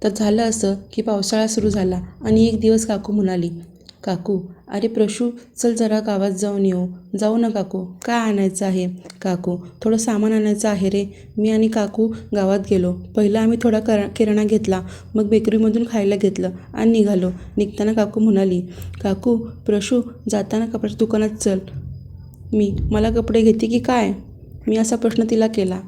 तर झालं असं की पावसाळा सुरू झाला आणि एक दिवस काकू म्हणाली, काकू, अरे प्रशू, चल जरा गावात जाऊन येऊ. जाऊ ना काकू, काय आणायचं आहे? काकू, थोडं सामान आणायचं आहे रे. मी आणि काकू गावात गेलो. पहिलं आम्ही थोडा किराणा घेतला, मग बेकरीमधून खायला घेतलं आणि निघालो. निघताना काकू म्हणाली, काकू, प्रशू, जाताना कपड्याच्या दुकानात चल. मला कपडे घेते की काय? मी असा प्रश्न तिला केला.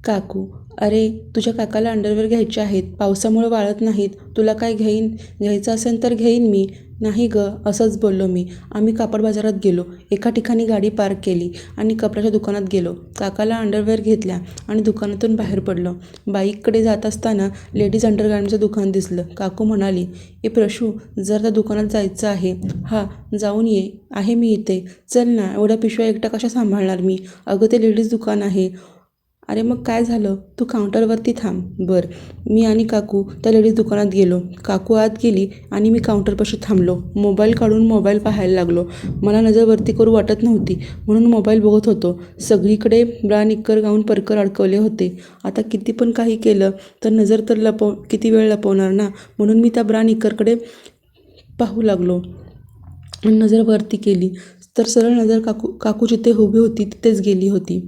काकू, अरे तुझ्या काकाला अंडरवेअर घ्यायचे आहेत, पावसामुळे वाळत नाहीत. तुला काय घ्यायचं असेल तर घेईन मी. नाही गं, असंच बोललो मी. आम्ही कापड बाजारात गेलो. एका ठिकाणी गाडी पार्क केली आणि कपड्याच्या दुकानात गेलो. काकाला अंडरवेअर घेतल्या आणि दुकानातून बाहेर पडलो. बाईककडे जात असताना लेडीज अंडरगार्मेंटचं दुकान दिसलं. काकू म्हणाली, ए प्रशू, जर त्या दुकानात जायचं आहे. हा, जाऊन ये. आहे मी इथे. चल ना, एवढ्या पिशव्या एकटा कशा सांभाळणार मी? अगं, ते लेडीज दुकान आहे. अरे मग काय झालं? तू काउंटरवरती थांब. बरं. मी आणि काकू त्या लेडीज दुकानात गेलो. काकू आत गेली आणि मी काउंटरपाशी थांबलो. मोबाईल काढून मोबाईल पाहायला लागलो. मला नजर वरती करू वाटत नव्हती म्हणून मोबाईल बघत होतो. सगळीकडे ब्रा, निक्कर, गाऊन, परकर अडकवले होते. आता किती पण काही केलं तर नजर तर किती वेळ लपवणार ना, म्हणून मी त्या ब्रा, निक्करकडे पाहू लागलो आणि नजर वरती केली तर सरळ नजर काकू जिथे उभी होती तिथेच गेली होती.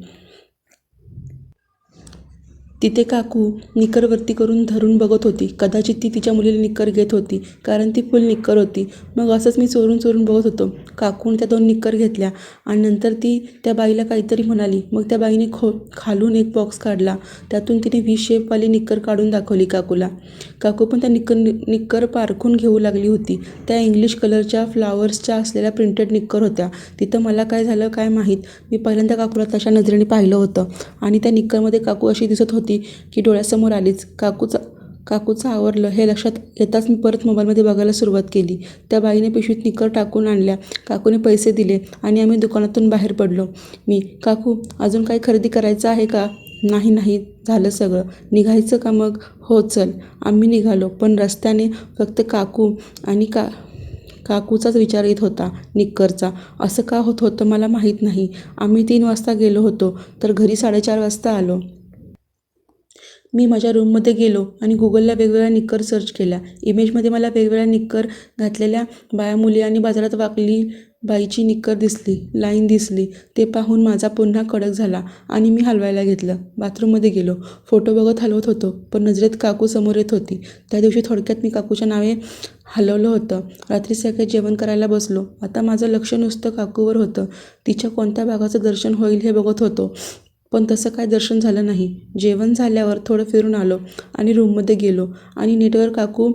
तिथे काकू निक्कर वरती करून धरून बघत होती. कदाचित ती तिच्या मुलीला निक्कर घेत होती, कारण ती फुल निक्कर होती. मग असंच मी चोरून चोरून बघत होतो. काकून त्या 2 निक्कर घेतल्या आणि नंतर ती त्या बाईला काहीतरी म्हणाली. मग त्या बाईने खालून एक बॉक्स काढला. त्यातून तिने व्ही शेपवाली निक्कर काढून दाखवली काकूला. काकू पण त्या निक्कर पारखून घेऊ लागली होती. त्या इंग्लिश कलरच्या फ्लावर्सच्या असलेल्या प्रिंटेड निक्कर होत्या. तिथं मला काय झालं काय माहीत, मी पहिल्यांदा काकूला तशा नजरेने पाहिलं होतं आणि त्या निक्करमध्ये काकू अशी दिसत होती की डोळ्यासमोर आलीच. काकूचं आवरलं हे लक्षात येताच मी परत मोबाईलमध्ये बघायला सुरुवात केली. त्या बाईने पिशवीत निक्कर टाकून आणल्या. काकूने पैसे दिले आणि आम्ही दुकानातून बाहेर पडलो. काकू, अजून काही खरेदी करायचं आहे का? नाही, झालं सगळं. निघायचं का मग? हो, चल. आम्ही निघालो, पण रस्त्याने फक्त काकू आणि काकूचाच विचार येत होता निक्करचा. असं का होत होतं मला माहीत नाही. आम्ही 3 वाजता गेलो होतो तर घरी 4:30 वाजता आलो. मी माझ्या रूममध्ये गेलो आणि गुगलला वेगवेगळ्या निक्कर सर्च केल्या. इमेजमध्ये मला वेगवेगळ्या निक्कर घातलेल्या बाया, मुली आणि बाजारात वाकली बाईची निक्कर दिसली, लाईन दिसली. ते पाहून माझा पुन्हा कडक झाला आणि मी हलवायला घेतलं. बाथरूममध्ये गेलो. फोटो बघत हलवत होतो, पण नजरेत काकू समोर येत होती. त्या दिवशी थोडक्यात मी काकूच्या नावे हलवलं होतं. रात्री सकाळी जेवण करायला बसलो. आता माझं लक्ष नुसतं काकूवर होतं. तिच्या कोणत्या भागाचं दर्शन होईल हे बघत होतो, पण तसं काय दर्शन झालं नाही. जेवण झाल्यावर थोडं फिरून आलो आणि रूममध्ये गेलो आणि नेटवर काकू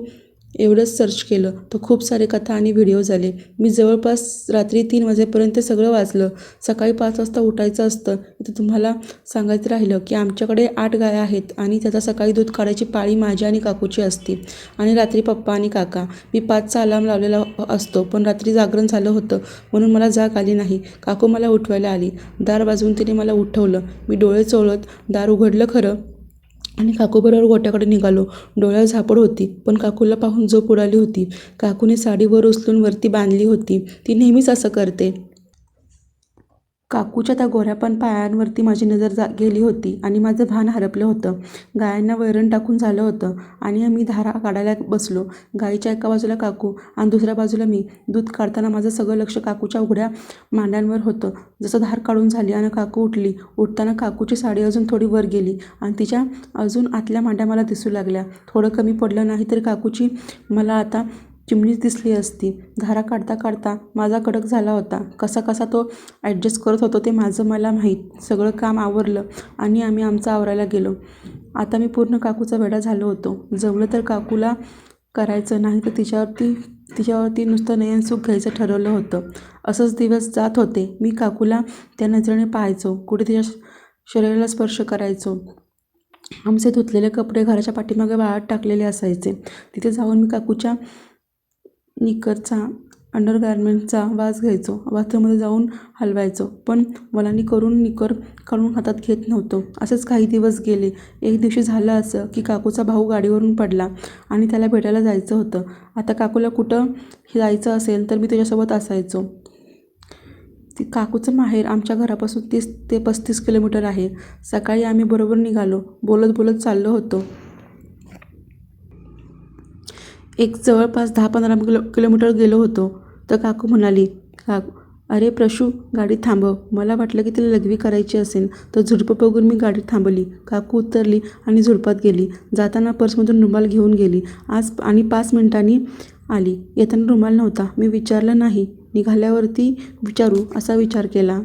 एवढंच सर्च केलं तर खूप सारे कथा आणि व्हिडिओ झाले. मी जवळपास रात्री 3 वाजेपर्यंत सगळं वाचलं. सकाळी 5 वाजता उठायचं असतं. इथं तुम्हाला सांगायचं राहिलं की आमच्याकडे 8 गाया आहेत आणि त्याचा सकाळी दूध काढायची पाळी माझी आणि काकूची असते आणि रात्री पप्पा आणि काका. मी 5चा अलार्म लावलेला असतो, पण रात्री जागरण झालं होतं म्हणून मला जाग आली नाही. काकू मला उठवायला आली. दार वाजवून तिने मला उठवलं. मी डोळे चोळत दार उघडलं खरं आणि काकूबरोबर गोठ्याकडे निघालो. डोळ्यावर झापड होती, पण काकूला पाहून झोप उडाली होती. काकूने साडी वर उचलून वरती बांधली होती. ती नेहमीच असं करते. काकूच्या त्या गोऱ्यापान पायांवरती माझी नजर गेली होती आणि माझं भान हरपलं होतं. गायांना वैरण टाकून झालं होतं आणि मी धारा काढायला बसलो. गाईच्या एका बाजूला काकू आणि दुसऱ्या बाजूला मी. दूध काढताना माझं सगळं लक्ष काकूच्या उघड्या मांड्यांवर होतं. जसं धार काढून झाली आणि काकू उठली. उठताना काकूची साडी अजून थोडी वर गेली आणि तिच्या अजून आतल्या मांड्या मला दिसू लागल्या. थोडं कमी पडलं नाही तरी काकूची मला आता चिमणीच दिसली असती. धारा काढता काढता माझा कडक झाला होता. कसा तो ॲडजस्ट करत होतो ते मला माहीत. सगळं काम आवरलं आणि आम्ही आमचं आवरायला गेलो. आता मी पूर्ण काकूचा वेडा झालो होतो. जमलं तर काकूला करायचं, नाही तर तिच्यावरती नुसतं नयनसुख घ्यायचं ठरवलं होतं. असंच दिवस जात होते. मी काकूला त्या नजरेने पाहायचो, कुठे तिच्या शरीराला स्पर्श करायचो. आमचे धुतलेले कपडे घराच्या पाठीमागे वाळत टाकलेले असायचे. तिथे जाऊन मी काकूच्या निक्करचा, अंडरगार्मेंटचा वास घ्यायचो. बाथरूममध्ये जाऊन हलवायचो, पण वलांडी करून निक्कर काढून हातात घेत नव्हतो. असेच काही दिवस गेले. एक दिवशी झालं असं की काकूचा भाऊ गाडीवरून पडला आणि त्याला भेटायला जायचं होतं. आता काकूला कुठं जायचं असेल तर मी तुझ्यासोबत असायचो. काकूचं माहेर आमच्या घरापासून 30 ते 35 किलोमीटर आहे. सकाळी आम्ही बरोबर निघालो. बोलत बोलत चाललो होतो. एक जवळपास 10-15 किलोमीटर गेलो होतो तर काकू म्हणाली, अरे प्रशू, गाडी थांबव. मला वाटलं की तिला लघवी करायची असेल तर झुडपं बघून मी गाडी थांबवली. काकू उतरली आणि झुडपात गेली. जाताना पर्समधून रुमाल घेऊन गेली आणि 5 मिनिटांनी आली. येताना रुमाल नव्हता. मी विचारलं नाही. निघाल्यावरती विचारू असा विचार केला.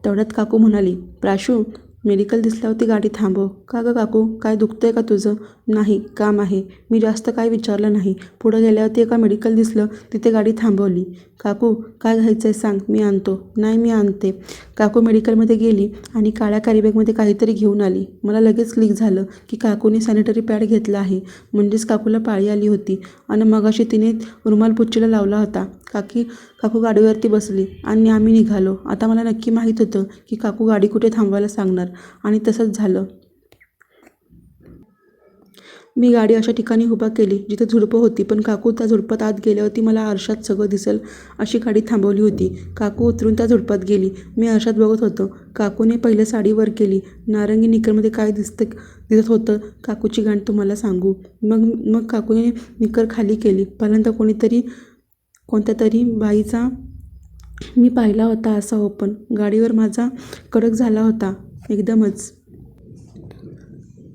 तेवढ्यात काकू म्हणाली, प्राशू, मेडिकल दिसल्यावरती गाडी थांबव. का गं काकू, काय दुखतंय का तुझं? नाही, काम आहे. मी जास्त काय विचारलं नाही. पुढं गेल्यावरती एका मेडिकल दिसलं, तिथे गाडी थांबवली. काकू, काय घ्यायचं आहे सांग, मी आणतो. नाही, मी आणते. काकू मेडिकलमध्ये गेली आणि काळ्या कॅरीबॅगमध्ये काहीतरी घेऊन आली. मला लगेच क्लिक झालं की काकूने सॅनिटरी पॅड घेतला आहे. म्हणजेच काकूला पाळी आली होती आणि मगाशी तिने रुमाल पुच्छीला लावला होता. काकू गाडीवरती बसली आणि आम्ही निघालो. आता मला नक्की माहीत होतं की काकू गाडी कुठे थांबवायला सांगणार आणि तसंच झालं. मी गाडी अशा ठिकाणी उभा केली जिथे झुडपं होती, पण काकू त्या झुडपात आत गेल्यावरती मला आरशात सगळं दिसेल अशी गाडी थांबवली होती. काकू उतरून त्या झुडपात गेली. मी आरशात बघत होतो. काकूने पहिले साडी वर केली. नारंगी निकरमध्ये काय दिसत होतं काकूची गाण तुम्हाला सांगू. मग काकूने निकर खाली केली. पहिल्यांदा कोणत्या तरी बाईचा मी पाहिला होता असा ओपन. गाडीवर माझा कडक झाला होता एकदमच.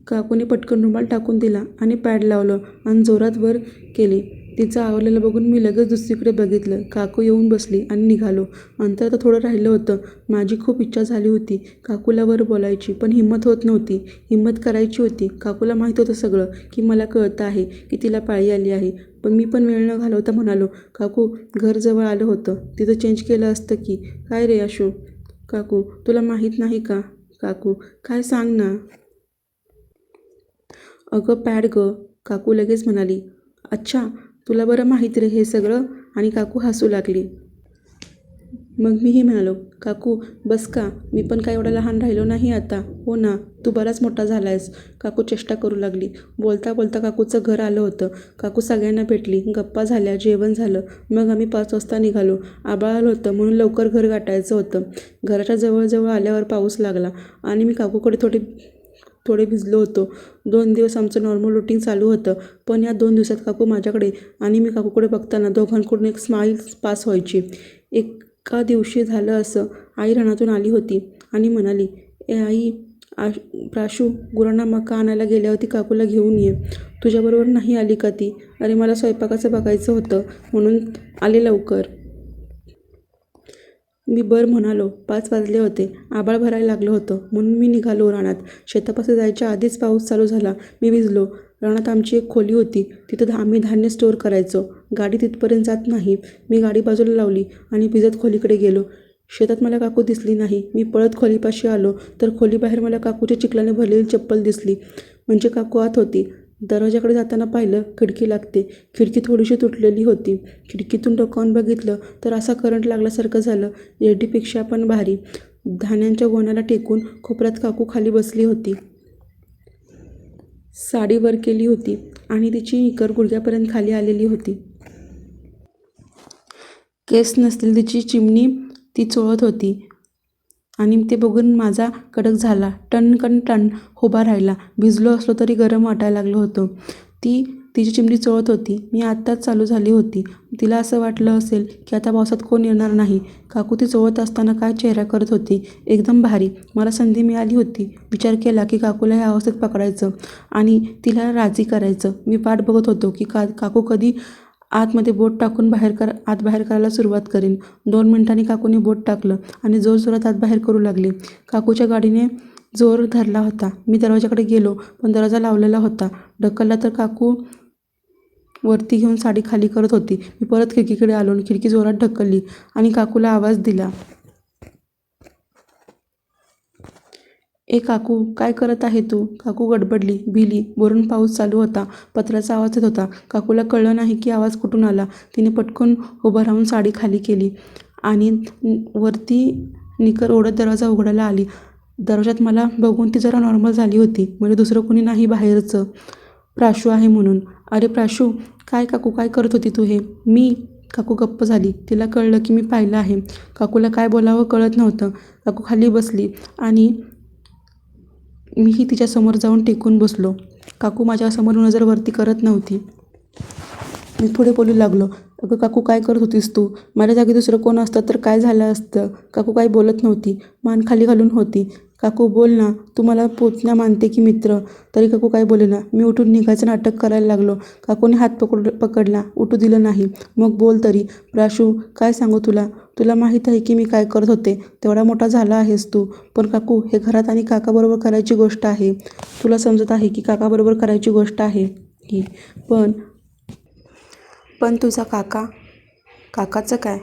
काकूने पटकन रुमाल टाकून दिला आणि पॅड लावलं आणि जोरात वर केले. तिचं आवरलेलं बघून मी लगेच दुसरीकडे बघितलं. काकू येऊन बसली आणि निघालो. अंतर तर थोडं राहिलं होतं. माझी खूप इच्छा झाली होती काकूला वर बोलायची, पण हिंमत होत नव्हती. हिंमत करायची होती. काकूला माहीत होतं सगळं की मला कळतं आहे की तिला पाळी आली आहे. पण मी पण वेळ न घालवता म्हणालो, काकू, घर जवळ आलं होतं. तिथं चेंज केलं असतं की. काय रे आशू? काकू, तुला माहीत नाही का? काकू, काय सांग ना. अगं पॅड गं. काकू लगेच म्हणाली, अच्छा, तुला बरं माहीत रे हे सगळं. आणि काकू हसू लागली. मग मीही म्हणालो, काकू बस का, मी पण काय एवढा लहान राहिलो नाही आता. हो ना, तू बराच मोठा झालायस. काकू चेष्टा करू लागली. बोलता बोलता काकूचं घर आलं होतं. काकू सगळ्यांना भेटली. गप्पा झाल्या, जेवण झालं. मग आम्ही 5 वाजता निघालो. आभाळ आलं होतं म्हणून लवकर घर गाठायचं होतं. घराच्या जवळ आल्यावर पाऊस लागला आणि मी काकूकडे थोडे भिजलो होतो. 2 दिवस आमचं नॉर्मल रुटीन चालू होतं. पण या 2 दिवसात काकू माझ्याकडे आणि मी काकूकडे बघताना दोघांकडून एक स्माईल पास व्हायची. एका दिवशी झालं असं, आई रानातून आली होती आणि म्हणाली, आई, प्राशू गुरांना मका आणायला गेल्यावरती काकूला घेऊन ये. तुझ्याबरोबर नाही आली का ती? अरे मला स्वयंपाकाचं बघायचं होतं म्हणून आले लवकर. मी बरं म्हणालो. 5 वाजले होते. आभाळ भरायला लागलं होतं म्हणून मी निघालो रानात. शेतापाशी जायच्या आधीच पाऊस चालू झाला. मी भिजलो. रानात आमची एक खोली होती. तिथं आम्ही धान्य स्टोअर करायचो. गाडी तिथपर्यंत जात नाही. मी गाडी बाजूला लावली आणि भिजत खोलीकडे गेलो. शेतात मला काकू दिसली नाही. मी पळत खोलीपाशी आलो तर खोलीबाहेर मला काकूच्या चिखलाने भरलेली चप्पल दिसली. म्हणजे काकू आत होती. दरवाजाकडे जाताना पाहिलं, खिडकी लागते. खिडकी थोडीशी तुटलेली होती. खिडकीतून डोकावून बघितलं तर असा करंट लागल्यासारखं झालं. एरडीपेक्षा पण भारी. धान्यांच्या गोण्याला टेकून कोपऱ्यात काकू खाली बसली होती. साडी वर केली होती आणि तिची निकर गुडघ्यापर्यंत खाली आलेली होती. केस नसलेली तिची चिमणी ती चोळत होती आणि ते बघून माझा कडक झाला. टन उभा राहिला. भिजलो असलो तरी गरम वाटायला लागलं होतं. तिची चिमणी चोळत होती. मी आत्ताच चालू झाली होती. तिला असं वाटलं असेल की आता पावसात कोण येणार नाही. काकू ती चोळत असताना काय चेहरा करत होती. एकदम भारी. मला संधी मिळाली होती. विचार केला की काकूला ह्या अवस्थेत पकडायचं आणि तिला राजी करायचं. मी वाट बघत होतो की काकू कधी आतमध्ये बोट टाकून आत बाहेर करायला सुरुवात करेन. 2 मिनिटांनी काकूने बोट टाकलं आणि जोरजोरात आत बाहेर करू लागली. काकूच्या गाडीने जोर धरला होता. मी दरवाजाकडे गेलो पण दरवाजा लावलेला होता. ढकलला तर काकू वरती घेऊन साडी खाली करत होती. मी परत खिडकीकडे आलो आणि खिडकी जोरात ढकलली आणि काकूला आवाज दिला. ए काकू, काय करत आहे तू? काकू गडबडली, भिली. वरून पाऊस चालू होता. पत्र्याचा आवाज येत होता. काकूला कळलं नाही की आवाज कुठून आला. तिने पटकन उभं राहून साडी खाली केली आणि वरती निकर ओढत दरवाजा उघडायला आली. दरवाजात मला बघून ती जरा नॉर्मल झाली होती. म्हणजे दुसरं कोणी नाही बाहेरचं. प्राशू आहे म्हणून. अरे प्राशू, काय काकू, काय करत होती तू हे? मी. काकू गप्प झाली. तिला कळलं की मी पाहिलं आहे. काकूला काय बोलावं कळत नव्हतं. काकू खाली बसली आणि मीही तिच्यासमोर जाऊन टेकून बसलो. काकू माझ्यासमोर नजर वरती करत नव्हती. मी पुढे बोलू लागलो, अगं काकू काय करत होतीस तू? माझ्या जागी दुसरं कोण असतं तर काय झालं असतं? काकू काही बोलत नव्हती, मान खाली घालून होती. काकू बोल ना, तू मला पुतण्या मानते की मित्र? तरी काकू काय बोलेना. मी उठून निघायचं नाटक करायला लागलो. काकूने हात पकडला, उठू दिलं नाही. मग बोल तरी. प्राशू, काय सांगू तुला? तुला माहीत आहे की मी काय करत होते. तेवढा मोठा झाला आहेस तू. पण काकू, हे घरात आणि काकाबरोबर करायची गोष्ट आहे. तुला समजत आहे की काकाबरोबर करायची गोष्ट आहे ही. पण तुझा काका? काकाचं काय?